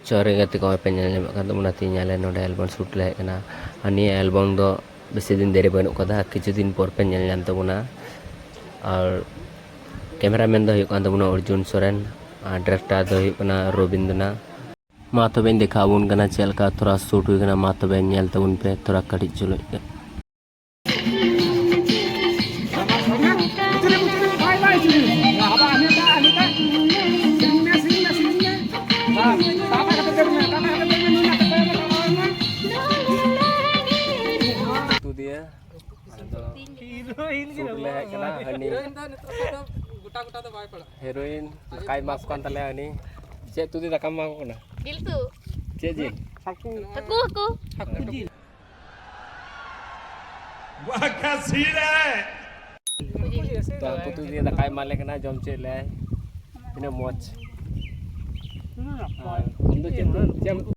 Chore gati ko pe nyal nyam kan tumna ti nyale no album shoot le kana ani album do besi din dere banu kada kichu din por pe nyal nyam tabuna ar cameraman do kan tabuna Arjun Soren director do kana Robindna ma to ben dekhabun kana chel ka thora shoot hui kana ma to ben nyal tabun pe thora kati chulo tu dia heroin kai mas kan tale ani ce tu dia kam mau kena Dil tu. ce ji Aku. ji wah kasih deh तो aku tu dia kai male kena jom ce le ina moch हम तो